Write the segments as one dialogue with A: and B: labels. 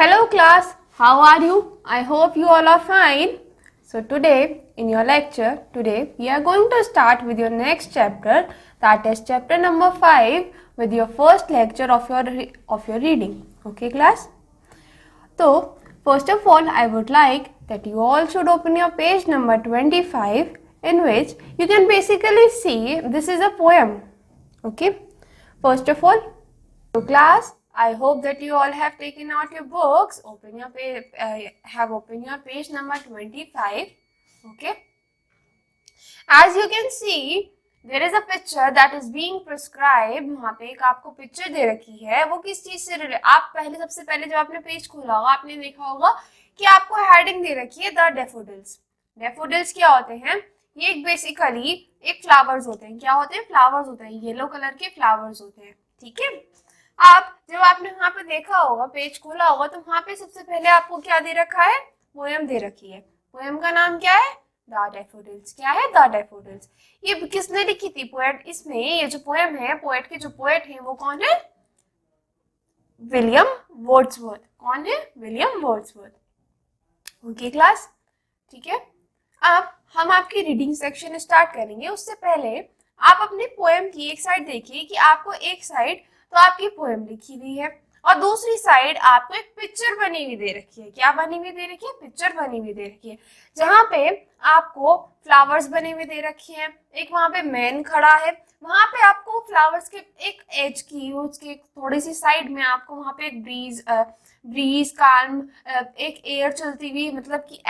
A: Hello class, how are you? I hope you all are fine. So today in your lecture, we are going to start with your next chapter, that is chapter number 5 with your first lecture of your reading. Okay class? So first of all, I would like that you all should open your page number 25, in which you can basically see this is a poem. Okay? First of all, so class, I hope that you all have taken out your books, have opened your page number 25. Okay. As you can see, there is a picture that is being prescribed. वहाँ पे एक आपको picture दे रखी है, वो किस चीज से आप सबसे पहले जब आपने पेज खोला होगा आपने देखा होगा कि आपको हेडिंग दे रखी है द डैफोडिल्स. डैफोडिल्स क्या होते हैं? ये बेसिकली एक फ्लावर्स होते हैं. क्या होते हैं? फ्लावर्स होते हैं. येलो कलर के फ्लावर्स होते हैं. ठीक है. आप जब आपने वहां पे देखा होगा, पेज खोला होगा, तो वहां पे सबसे पहले आपको क्या दे रखा है? पोएम दे रखी है. पोएम का नाम क्या है? The daffodils. क्या है? The daffodils. ये किसने लिखी थी? पोएट. इसमें ये जो पोएम है, पोएट के जो पोएट है वो कौन है? William Wordsworth. कौन है? William Wordsworth. ओके क्लास, ठीक है. अब हम आपकी रीडिंग सेक्शन स्टार्ट करेंगे. उससे पहले आप अपने पोएम की एक साइड देखिए कि आपको एक साइड तो आपकी पोएम लिखी हुई है और दूसरी साइड आपको एक पिक्चर बनी हुई दे रखी है. क्या बनी हुई दे रखी है? पिक्चर बनी हुई दे रखी है, जहां पे आपको फ्लावर्स बने हुए दे रखे हैं. एक वहां पे मैन खड़ा है. वहां पे आपको फ्लावर्स के एक एज की, उसके थोड़ी सी साइड में आपको वहां पे एक ब्रीज काल्म एक एयर चलती हुई, मतलब कि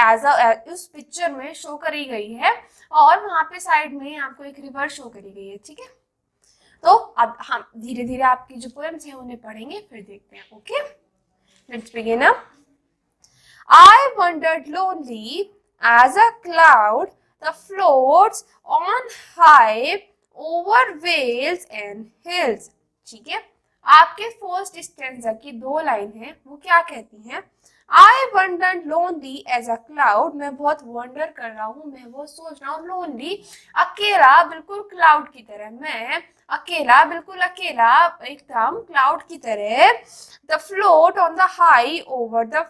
A: उस पिक्चर में शो करी गई है. और वहां पे साइड में आपको एक रिवर शो करी गई है. ठीक है. तो अब हम धीरे धीरे आपकी जो पोएम्स हैं उन्हें पढ़ेंगे, फिर देखते हैं. Okay, let's begin. I wandered lonely as a cloud that floats on high over vales and hills. ठीक है. आपके फर्स्ट स्टेंजा की दो लाइन है, वो क्या कहती हैं? I wandered lonely as a cloud. मैं बहुत वंडर कर रहा हूँ, मैं बहुत सोच रहा हूँ. lonely अकेला, बिल्कुल क्लाउड की तरह. मैं अकेला, बिल्कुल अकेला, एकदम क्लाउड की तरह. The float on the high over the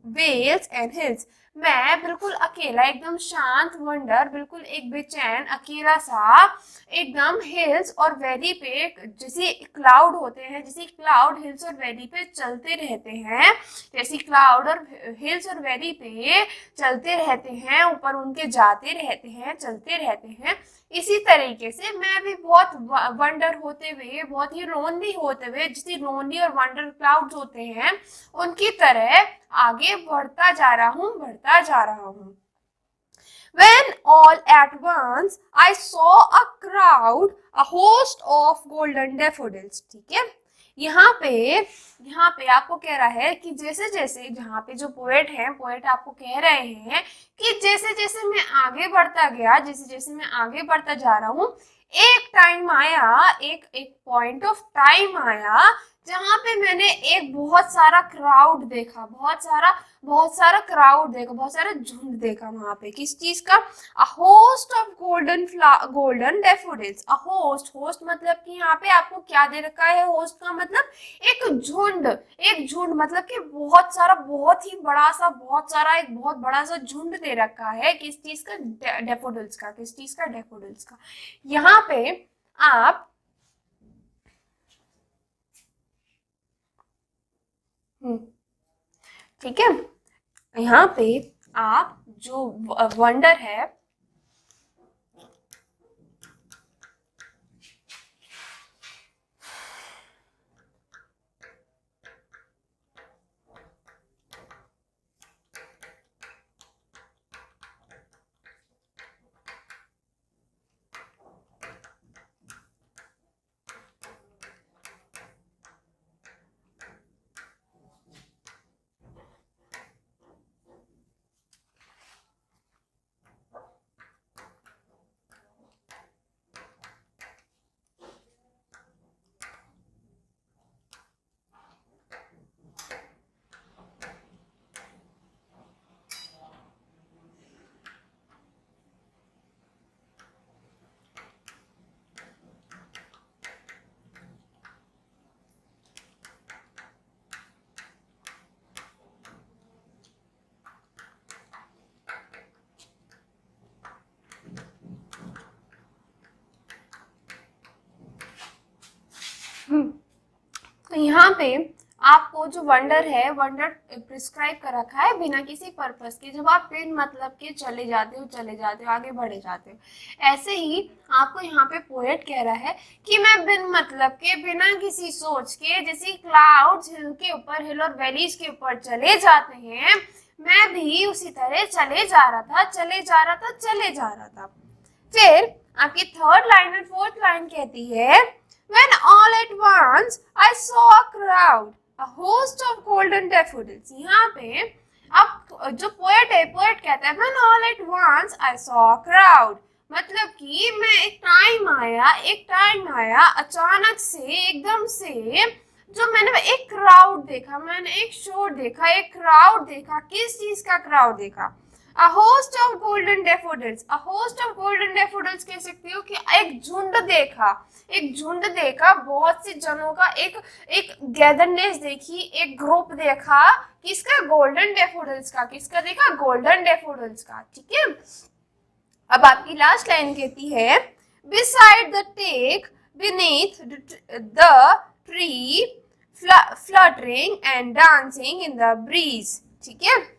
A: vales and hills. मैं बिल्कुल अकेला, एकदम शांत, वंडर, बिल्कुल एक बेचैन अकेला सा, एकदम हिल्स और वैली पे, जैसे क्लाउड होते हैं, जैसे क्लाउड हिल्स और वैली पे चलते रहते हैं, जैसे क्लाउड और हिल्स और वैली पे चलते रहते हैं, ऊपर उनके जाते रहते हैं, चलते रहते हैं, इसी तरीके से मैं भी बहुत वंडर होते हुए, बहुत ही लोनली होते हुए, जैसे लोनली और वंडर क्लाउड्स होते हैं उनकी तरह आगे बढ़ता जा रहा हूँ, बढ़ता जा रहा हूँ. When all at once I saw a crowd, a host of golden daffodils. ठीक है. यहाँ पे आपको कह रहा है कि जैसे जैसे, जहाँ पे जो पोएट है, पोएट आपको कह रहे हैं कि जैसे जैसे मैं आगे बढ़ता गया, जैसे जैसे मैं आगे बढ़ता जा रहा हूँ, एक टाइम आया, एक पॉइंट ऑफ टाइम आया जहां पे मैंने एक बहुत सारा क्राउड देखा, बहुत सारा क्राउड देखा, बहुत सारा झुंड देखा. वहां पे किस चीज का? A host of golden daffodils. A host मतलब कि यहाँ पे आपको क्या दे रखा है? होस्ट का मतलब एक झुंड मतलब कि बहुत सारा, बहुत ही बड़ा सा, एक बहुत बड़ा सा झुंड दे रखा है. किस चीज का? डैफोडिल्स का. किस चीज का? डैफोडिल्स का. यहाँ पे आप ठीक है, यहाँ पे आप जो वंडर है, यहाँ पे आपको जो वंडर है, वंडर प्रिस्क्राइब कर रखा है बिना किसी पर्पस के। जब आप बिन मतलब के चले जाते हो, आगे बढ़े जाते हो, ऐसे ही आपको यहाँ पे पोएट कह रहा है कि मैं बिन मतलब के, बिना किसी सोच के, जैसे क्लाउड्स हिल के ऊपर, हिल और वैलीज के ऊपर चले जाते हैं, मैं भी उसी तरह चले जा रहा था। फिर आपकी थर्ड लाइन और फोर्थ लाइन कहती है When all at once I saw a crowd, a host of golden daffodils. यहाँ पे अब जो पोएट है, पोएट कहता है When all at once I saw a crowd, मतलब कि मैं एक टाइम आया अचानक से, एकदम से, जो मैंने एक क्राउड देखा, मैंने एक शोर देखा, एक क्राउड देखा। किस चीज का क्राउड देखा? A host of golden daffodils. A host of golden daffodils कह सकते हो कि एक झुंड देखा, बहुत से जनों का एक गैदरनेस देखी, एक ग्रुप देखा। किसका? गोल्डन डेफोडिल्स का। किसका देखा? गोल्डन डेफोडिल्स का। ठीक है, अब आपकी लास्ट लाइन कहती है beside the take, beneath the tree, fluttering and dancing in the breeze. ठीक है,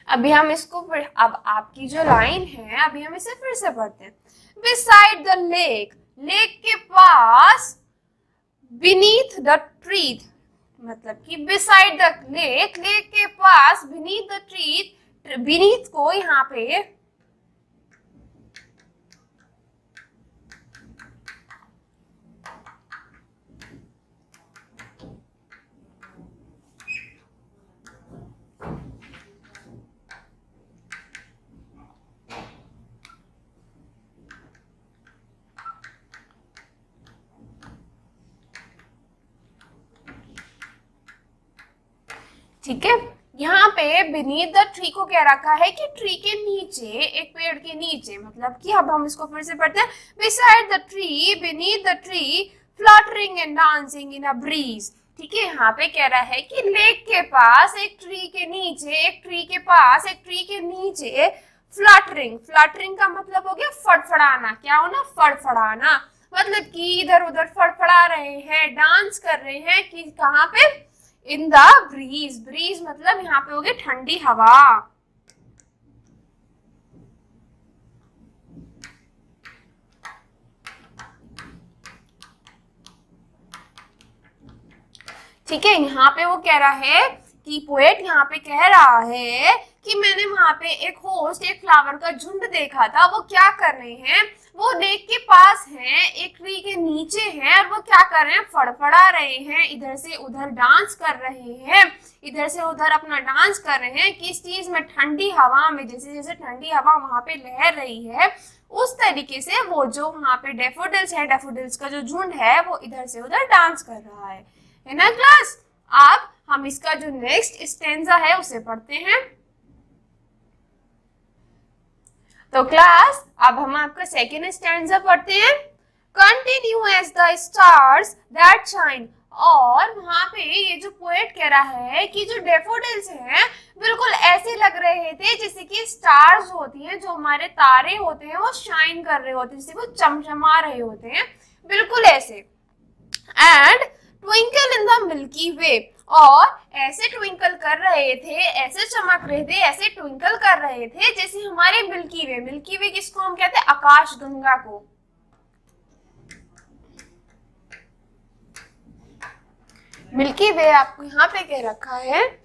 A: अभी हम इसको फिर, अब आपकी जो लाइन है, अभी हम इसे फिर से पढ़ते हैं। Beside the lake, लेक के पास, beneath the tree, मतलब कि beside the lake, लेक के पास, beneath the tree, beneath को यहाँ पे ठीक है, यहाँ पे beneath the tree को क्या रखा है कि ट्री के नीचे, एक पेड़ के नीचे, मतलब कि अब हम इसको फिर से पढ़ते हैं। beside the tree, beneath the tree, fluttering and dancing in a breeze. ठीक है, यहाँ पे कह रहा है कि लेक के पास, एक ट्री के नीचे, एक ट्री के पास, एक ट्री के नीचे, फ्लटरिंग का मतलब हो गया फड़फड़ाना। क्या होना? फड़फड़ाना, मतलब कि इधर उधर फड़फड़ा रहे हैं, डांस कर रहे हैं। कि कहाँ पे? इन द ब्रीज मतलब यहाँ पे हो गई ठंडी हवा। ठीक है, यहाँ पे वो कह रहा है कि पोएट यहाँ पे कह रहा है कि मैंने वहां पे एक होस्ट, एक फ्लावर का झुंड देखा था। वो क्या कर रहे हैं? वो लेक के पास हैं, एक ट्री के नीचे हैं, और वो क्या कर रहे हैं? फड़फड़ा रहे हैं, इधर से उधर डांस कर रहे हैं, इधर से उधर अपना डांस कर रहे हैं। किस चीज में? ठंडी हवा में। जैसे जैसे ठंडी हवा वहां पे लहर रही है, उस तरीके से वो जो वहां पे डेफोडिल्स है, डेफोडिल्स का जो झुंड है, वो इधर से उधर डांस कर रहा है ना क्लास? अब हम इसका जो नेक्स्ट स्टेंजा है उसे पढ़ते हैं। तो क्लास अब हम आपका सेकेंड स्टैंजा पढ़ते हैं। Continue as the stars that shine. और वहां पे ये जो पोएट कह रहा है कि जो डेफोडिल्स हैं बिल्कुल ऐसे लग रहे थे जैसे कि स्टार्स होती हैं, जो हमारे तारे होते हैं, वो शाइन कर रहे होते हैं, जैसे वो चमचमा रहे होते हैं, बिल्कुल ऐसे। And twinkle in the milky way, और ऐसे ट्विंकल कर रहे थे, ऐसे चमक रहे थे, ऐसे ट्विंकल कर रहे थे जैसे हमारे मिल्की वे। मिल्की वे किसको हम कहते हैं? आकाश गंगा को। मिल्की वे आपको यहाँ पे कह रखा है।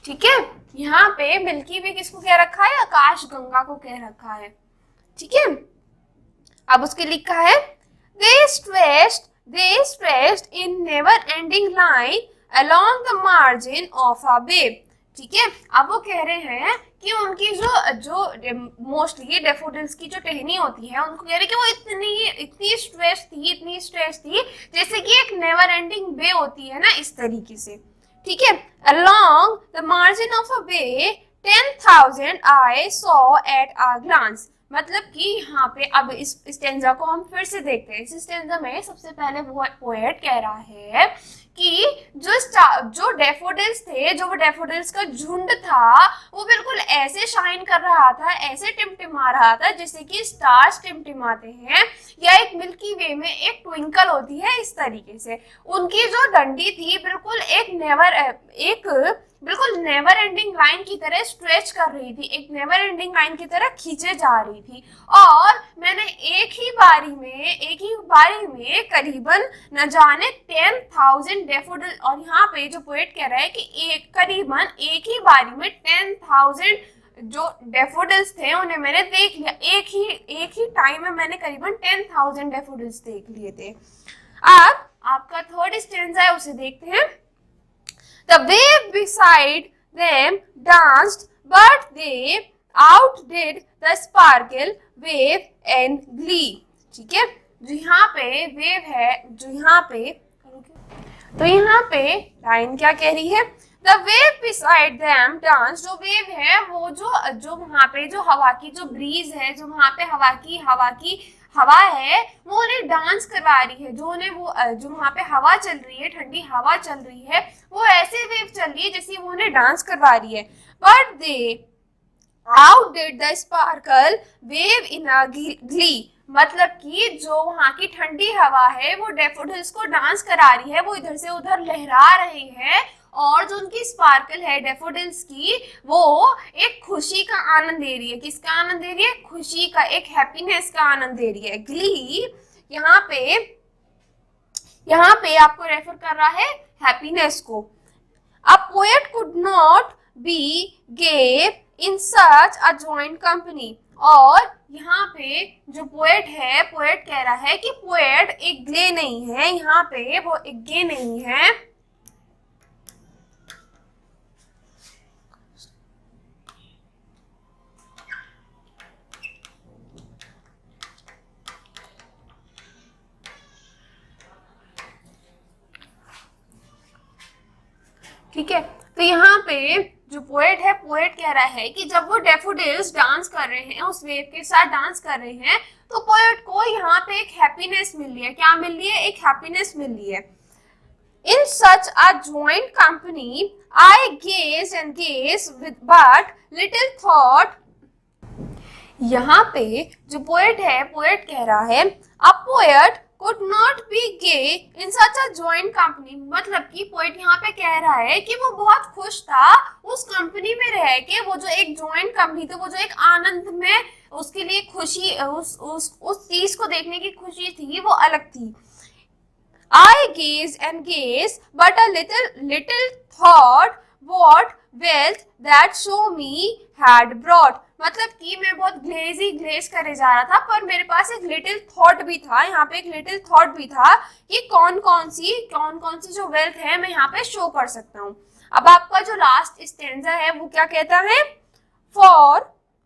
A: ठीक है, यहाँ पे मिल्की वे किसको कह रखा है? आकाश गंगा को कह रखा है। ठीक है, अब उसके लिखा है they stretched in never ending line along the margin of a bay। ठीक है, अब वो कह रहे हैं कि उनकी जो मोस्टली डेफोडिल्स की जो टहनी होती है, उनको कह रहे हैं कि वो इतनी स्ट्रेच थी जैसे कि एक नेवर एंडिंग बे होती है ना, इस तरीके से। ठीक है, along the margin of a bay 10,000 I saw at a glance। मतलब कि यहाँ पे अब इस स्टेंजा को हम फिर से देखते हैं। इस स्टेंजा में सबसे पहले वो पोएट कह रहा है कि जो डैफोडिल्स थे, जो वो डैफोडिल्स का झुंड था, वो बिल्कुल ऐसे शाइन कर रहा था, ऐसे टिमटिमा रहा था जैसे कि स्टार्स टिमटिमाते हैं, या एक मिल्की वे में एक ट्विंकल होती है, इस तरीके से। उनकी जो डंडी थी बिल्कुल बिल्कुल नेवर एंडिंग लाइन की तरह स्ट्रेच कर रही थी, एक नेवर एंडिंग लाइन की तरह खींचे जा रही थी। और मैंने एक ही बारी में करीबन न जाने 10,000 डैफोडिल, और यहाँ पे जो पोएट कह रहा है कि करीबन एक ही बारी में 10,000 जो डैफोडिल्स थे उन्हें मैंने देख लिया। एक ही टाइम में मैंने करीबन 10,000 डैफोडिल्स देख लिए थे। अब आपका थर्ड स्टैंजा है, उसे देखते हैं। The wave beside them danced, but they outdid the sparkle wave in glee. ठीक है, जो यहाँ पे वेव है, तो यहाँ पे लाइन क्या कह रही है? The wave beside them danced, जो वेव है वो जो वहाँ पे जो हवा की जो ब्रीज है, जो वहाँ पे हवा है, वो उन्हें डांस करवा रही है। जो वहाँ पे हवा चल रही है, ठंडी हवा चल रही है, वो ऐसे वेव चल रही है जैसे वो उन्हें डांस करवा रही है। But they outdid the sparkle wave in a glee, मतलब कि जो वहाँ की ठंडी हवा है वो डैफोडिल्स को डांस करा रही है, वो इधर से उधर लहरा रही है, और जो उनकी स्पार्कल है डैफोडिल्स की, वो एक खुशी का आनंद दे रही है। किसका आनंद दे रही है? खुशी का, एक हैप्पीनेस का आनंद दे रही है। ग्ली यहाँ पे आपको रेफर कर रहा है हैप्पीनेस को। A poet could not be gay in such a jocund company, और यहाँ पे जो पोएट कह रहा है कि पोएट एक गे नहीं है, यहाँ पे वो एक गे नहीं है। ठीक है, तो यहाँ पे जो पोएट कह रहा है कि जब वो डैफोडिल्स डांस कर रहे हैं, उस वेव के साथ डांस कर रहे हैं, तो पोएट को यहाँ पे एक हैप्पीनेस मिल रही है। क्या मिल रही है? एक हैप्पीनेस मिल रही है। In such a joint company, I gaze and gaze with but little thought. यहाँ पे जो पोएट कह रहा है, a poet could not be gay in such a joint company, मतलब कि पोएट यहाँ पे कह रहा है कि वो बहुत खुश था उस कंपनी में रह के। वो जो एक जॉइंट कंपनी थी, वो जो एक आनंद में उसके लिए खुशी, उस चीज को देखने की खुशी थी, वो अलग थी। I gaze and gaze, but a little thought what wealth that show me had brought, मतलब कि मैं बहुत ग्लेज करे जा रहा था, पर मेरे पास एक लिटिल थॉट भी था। यहाँ पे एक लिटिल थॉट भी था कि कौन कौन सी जो वेल्थ है मैं यहाँ पे शो कर सकता हूँ। अब आपका जो लास्ट स्टैंजा है वो क्या कहता है? For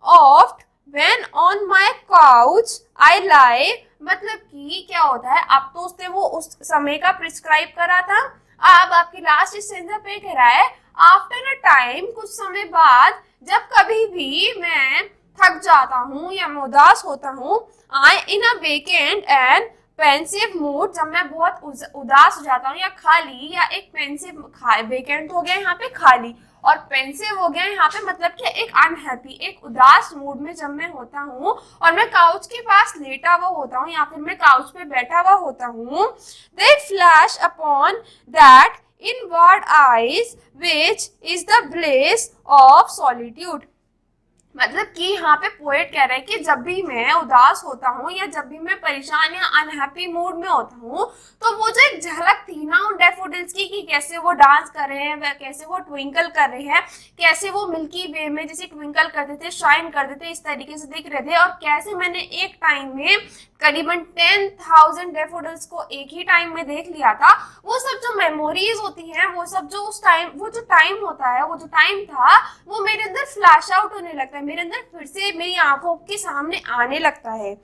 A: oft when on my couch I lie, मतलब कि क्या होता है? अब तो उसने वो उस समय का प्रिस्क्राइब करा था। अब आपकी लास्ट स्टैंजा पे कह रहा है आफ्टर अ टाइम, कुछ समय बाद, जब कभी भी मैं थक जाता हूँ या मैं उदास होता हूँ, आई इन अ वेकेंट एंड पेंसिव मूड, जब मैं बहुत उदास हो जाता हूँ या खाली, या एक पेंसिव, वेकेंट हो गया यहाँ पे खाली, और पेंसिव हो गया यहाँ पे मतलब कि एक अनहैप्पी, एक उदास मूड में जब मैं होता हूँ और मैं काउच के पास लेटा हुआ होता हूँ या फिर मैं काउच पे बैठा हुआ होता हूँ, they flash upon that inward eyes which is the bliss of solitude, मतलब कि यहाँ पे पोएट कह रहा है कि जब भी मैं उदास होता हूँ या जब भी मैं परेशान या अनहैप्पी मूड में होता हूँ, तो वो जो एक झलक थी ना उन डैफोडिल्स की कि कैसे वो डांस कर रहे हैं, कैसे वो ट्विंकल कर रहे हैं, कैसे वो मिल्की वे में जैसे ट्विंकल करते थे, शाइन करते थे, इस तरीके से दिख रहे थे, और कैसे मैंने एक टाइम में करीबन 10,000 डैफोडिल्स को एक ही टाइम में देख लिया था। वो सब जो मेमोरीज होती हैं, वो सब जो उस टाइम, वो जो टाइम होता है, वो जो टाइम था, वो मेरे अंदर फ्लैश आउट होने लगता है, मेरे अंदर फिर से मेरी आंखों के सामने आने लगता है।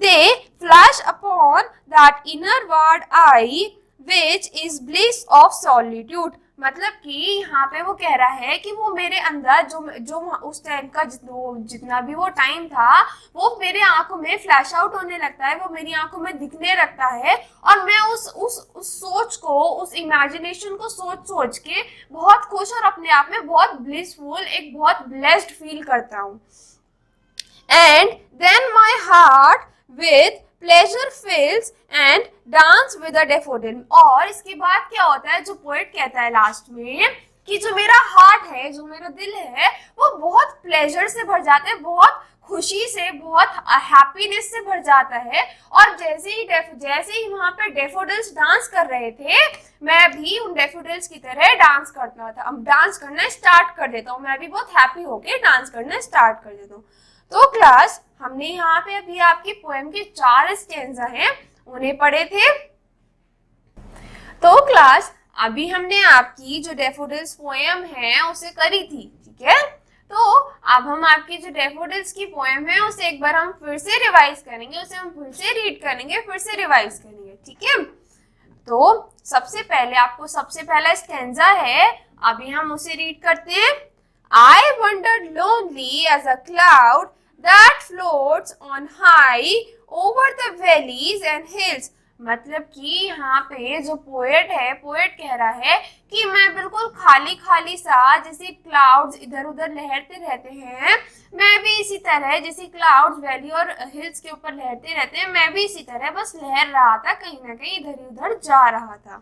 A: They flash upon that inward eye which is bliss of solitude, मतलब कि यहाँ पे वो कह रहा है कि वो मेरे अंदर जो जो उस टाइम का जितना भी वो टाइम था वो मेरे आंखों में फ्लैश आउट होने लगता है, वो मेरी आंखों में दिखने लगता है और मैं उस सोच को, उस इमेजिनेशन को सोच के बहुत खुश और अपने आप में बहुत ब्लिसफुल, एक बहुत ब्लेस्ड फील करता हूँ। And then my heart with pleasure fills and dance with a daffodil. और इसके बाद क्या होता है, जो पोएट कहता है लास्ट में कि जो मेरा हार्ट है, जो मेरा दिल है, वो बहुत प्लेजर से भर जाता है, बहुत खुशी से, बहुत हैप्पीनेस से भर जाता है। और जैसे ही वहां पे डैफोडिल्स डांस कर रहे थे, मैं भी उन डैफोडिल्स की तरह डांस करता था। अब डांस करना स्टार्ट कर देता हूँ, मैं भी बहुत हैप्पी होके डांस करना स्टार्ट कर देता हूँ। तो क्लास, हमने यहाँ पे अभी आपकी पोएम के 4 स्टैंजा हैं, उन्हें पढ़े थे। तो क्लास, अभी हमने आपकी जो डैफोडिल्स पोएम है उसे करी थी, ठीक है। तो अब हम आपकी जो डैफोडिल्स की पोएम है उसे एक बार हम फिर से रिवाइज करेंगे, उसे हम फिर से रीड करेंगे, फिर से रिवाइज करेंगे, ठीक है। तो सबसे पहले आपको सबसे पहला स्टैंजा है, अभी हम उसे रीड करते हैं। I wandered lonely as a cloud that floats on high over the valleys and hills। मतलब कि यहाँ पे जो पोएट है, पोएट कह रहा है कि मैं बिल्कुल खाली खाली सा, जैसे क्लाउड्स इधर उधर लहरते रहते हैं, मैं भी इसी तरह, जैसे क्लाउड्स वैली और हिल्स के ऊपर लहरते रहते हैं, मैं भी इसी तरह बस लहर रहा था, कहीं ना कहीं इधर उधर जा रहा था।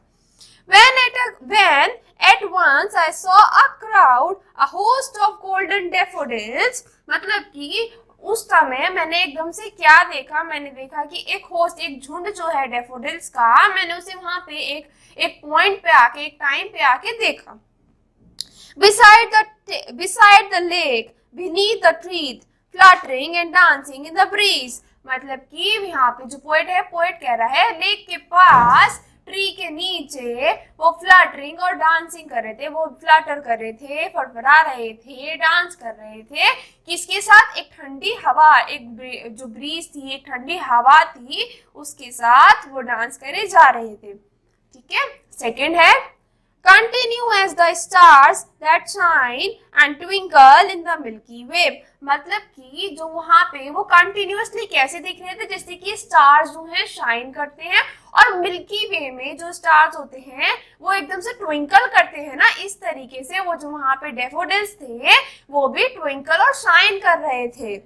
A: When at once I saw a crowd, a host of golden daffodils। मतलब कि उस समय मैंने एकदम से क्या देखा, मैंने देखा कि एक होस्ट, एक झुंड जो है डैफोडिल्स का, मैंने उसे वहां पे एक पॉइंट पे आके, एक टाइम पे आके देखा। Beside the lake, beneath the trees, fluttering and dancing in the breeze। मतलब कि यहाँ पे जो पोएट है, पोएट कह रहा है लेक के पास, ट्री के नीचे वो फ्लटरिंग और डांसिंग कर रहे थे, वो फ्लटर कर रहे थे, फड़फड़ा रहे थे, डांस कर रहे थे। किसके साथ? एक ठंडी हवा, एक जो ब्रीज थी, एक ठंडी हवा थी, उसके साथ वो डांस करे जा रहे थे, ठीक है। सेकंड है, Continue as the stars that shine and twinkle in the Milky Way। मतलब कि जो वहां पे वो कंटिन्यूअसली कैसे दिख रहे थे, जैसे कि स्टार्स जो हैं शाइन करते हैं, और मिल्की वे में जो स्टार्स होते हैं वो एकदम से ट्विंकल करते हैं ना, इस तरीके से वो जो वहां पे डैफोडिल्स थे वो भी ट्विंकल और शाइन कर रहे थे।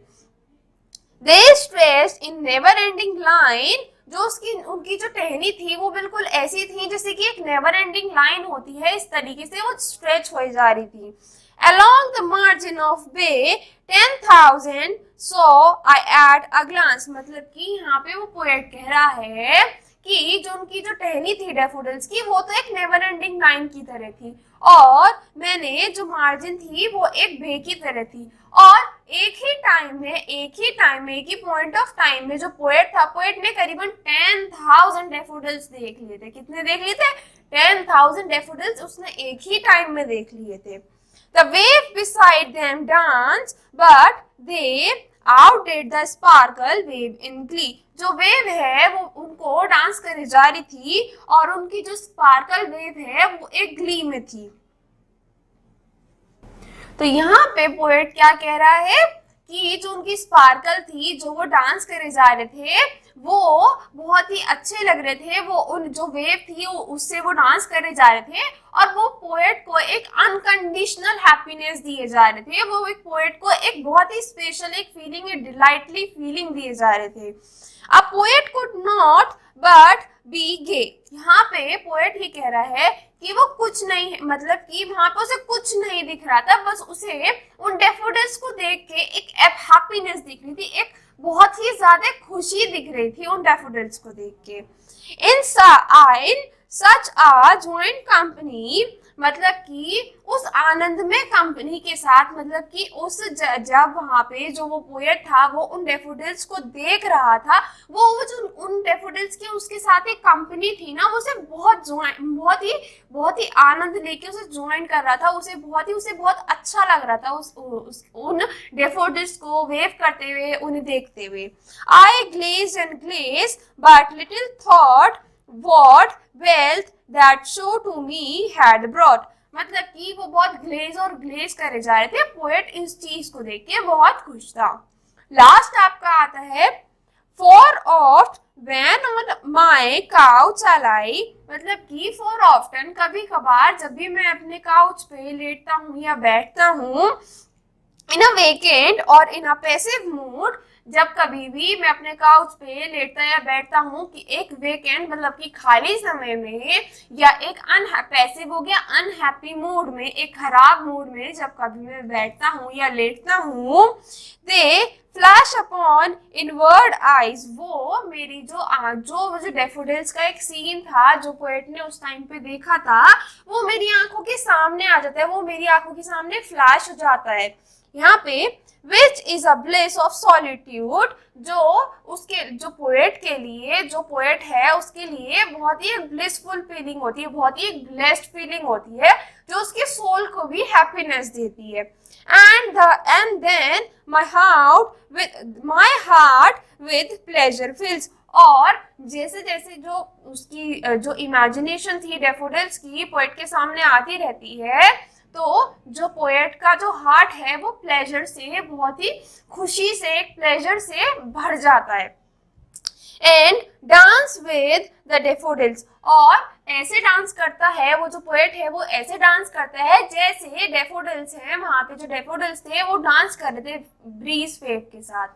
A: They stretched in never ending line। जो उनकी जो टहनी थी वो बिल्कुल ऐसी थी जैसे कि एक नेवर एंडिंग लाइन होती है, इस तरीके से वो स्ट्रेच हो जा रही थी। Along the margin of bay 10,000 saw I at a glance। मतलब कि यहाँ पे वो पोएट कह रहा है कि जो उनकी जो टहनी थी डैफोडिल्स की, वो तो एक नेवर एंडिंग लाइन की तरह थी, और मैंने जो मार्जिन थी वो एक बे की तरह थी, और एक ही टाइम में, एक ही पॉइंट ऑफ टाइम में जो पोएट था, पोएट ने करीबन 10,000 डैफोडिल्स देख लिए थे। कितने देख लिए थे? 10,000 डैफोडिल्स उसने एक ही टाइम में देख लिए थे। The wave beside them danced, but they outdid the sparkle wave in glee। जो वेव है वो उनको डांस करे जा रही थी, और उनकी जो स्पार्कल वेव है वो एक ग्ली में थी। तो यहाँ पे पोएट क्या कह रहा है कि जो उनकी स्पार्कल थी, जो वो डांस करे जा रहे थे, वो बहुत ही अच्छे लग रहे थे, वो उन जो वेव थी उससे वो डांस करे जा रहे थे, और वो पोएट को एक अनकंडीशनल हैप्पीनेस दिए जा रहे थे, वो एक पोएट को एक बहुत ही स्पेशल एक फीलिंग, एक डिलाइटली फीलिंग दिए जा रहे थे। A poet could not but be gay। यहाँ पे पोएट ही कह रहा है कि वो कुछ नहीं, मतलब कि वहां पे उसे कुछ नहीं दिख रहा था, बस उसे उन डैफोडिल्स को देख के एक हैप्पीनेस दिख रही थी, एक बहुत ही ज्यादा खुशी दिख रही थी उन डैफोडिल्स को देख के। इन सच आ जॉइंट कंपनी, मतलब कि उस आनंद में कंपनी के साथ, मतलब कि उस जब वहां पे जो वो पोएट था वो उन डैफोडिल्स को देख रहा था, वो जो उन डैफोडिल्स की उसके साथ एक कंपनी थी ना, वो उसे बहुत ही आनंद लेके उसे ज्वाइन कर रहा था, उसे बहुत अच्छा लग रहा था उन डैफोडिल्स को वेव करते हुए, उन्हें देखते हुए। आई glaze and glaze but little thought what wealth that show to me had brought। मतलब कि वो बहुत ग्लेज और ग्लेज करे जा रहे थे। पोएट इस चीज को देख के बहुत खुश था। लास्ट आपका आता है for oft when on my couch आई, मतलब कि फॉर ऑफ्टन कभी कभार जब भी मैं अपने काउच पे लेटता हूँ या बैठता हूँ, इन अ वेकेंट और इन अ पैसिव मूड, जब कभी भी मैं अपने काउच पे लेटता या बैठता हूँ कि एक वेकेंट मतलब कि खाली समय में, या एक पैसिव हो गया अनहैप्पी मूड में, एक खराब मूड में जब कभी मैं बैठता हूँ या लेटता हूँ, दे फ्लैश अपॉन इनवर्ड आईज, वो मेरी जो डेफोडिल्स का एक सीन था जो पोएट ने उस टाइम पे देखा था, वो मेरी आंखों के सामने आ जाता है, वो मेरी आंखों के सामने फ्लैश हो जाता है। यहाँ पे which is a bliss of solitude, जो उसके जो पोएट के लिए, जो पोएट है उसके लिए बहुत ही एक ब्लिसफुल फीलिंग होती है, बहुत ही एक ब्लेस्ड फीलिंग होती है, जो उसके सोल को भी हैप्पीनेस देती है। And then my heart with pleasure fills, और जैसे जैसे जो उसकी जो इमेजिनेशन थी डेफोडिल्स की पोएट के सामने आती रहती है, तो जो पोएट का जो हार्ट है वो प्लेजर से, बहुत ही खुशी से, प्लेजर से भर जाता है। And dance with the daffodils, और ऐसे डांस करता है वो जो पोएट है, वो ऐसे डांस करता है जैसे डेफोडिल्स हैं, वहां पे जो डेफोडिल्स थे वो डांस कर रहे थे ब्रीज वेव के साथ।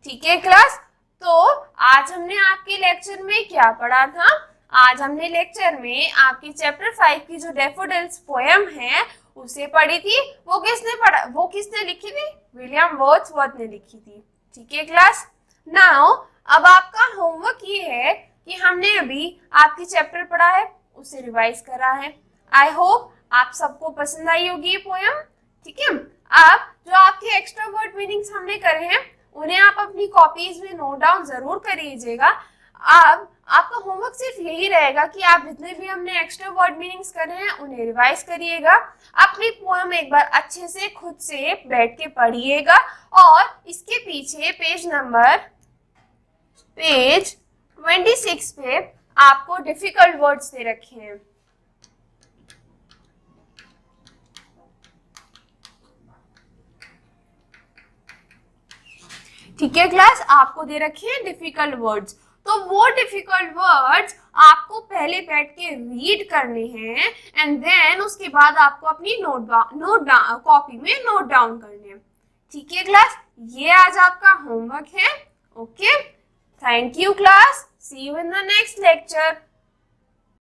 A: ठीक है क्लास, तो आज हमने आपके लेक्चर में क्या पढ़ा था? आज हमने लेक्चर में आपकी चैप्टर 5 की जो डेफोडिल्स पोएम है उसे पढ़ी थी। वो किसने लिखी थी? विलियम वर्ड्सवर्थ ने लिखी थी। ठीक है क्लास, नाउ अब आपका होमवर्क ये है कि हमने अभी आपकी चैप्टर पढ़ा है, उसे रिवाइज करा है। आई होप आप सबको पसंद आई होगी ये पोएम। ठीक है, आप जो आपके एक्स्ट्रा वर्ड मीनिंग्स हमने करे हैं उन्हें आप अपनी कॉपीज में नोट डाउन जरूर करिएगा। अब आपका होमवर्क सिर्फ यही रहेगा कि आप जितने भी हमने एक्स्ट्रा वर्ड मीनिंग्स करे हैं उन्हें रिवाइज करिएगा, अपनी पोएम एक बार अच्छे से खुद से बैठ के पढ़िएगा, और इसके पीछे पेज 26 पे आपको डिफिकल्ट वर्ड्स दे रखे हैं। ठीक है क्लास, आपको दे रखे हैं डिफिकल्ट वर्ड्स, तो वो डिफिकल्ट वर्ड्स आपको पहले बैठ के रीड करने हैं, एंड देन उसके बाद आपको अपनी कॉपी में नोट डाउन करने हैं। ठीक है क्लास, ये आज आपका होमवर्क है। Okay, thank you class, see you in the next lecture.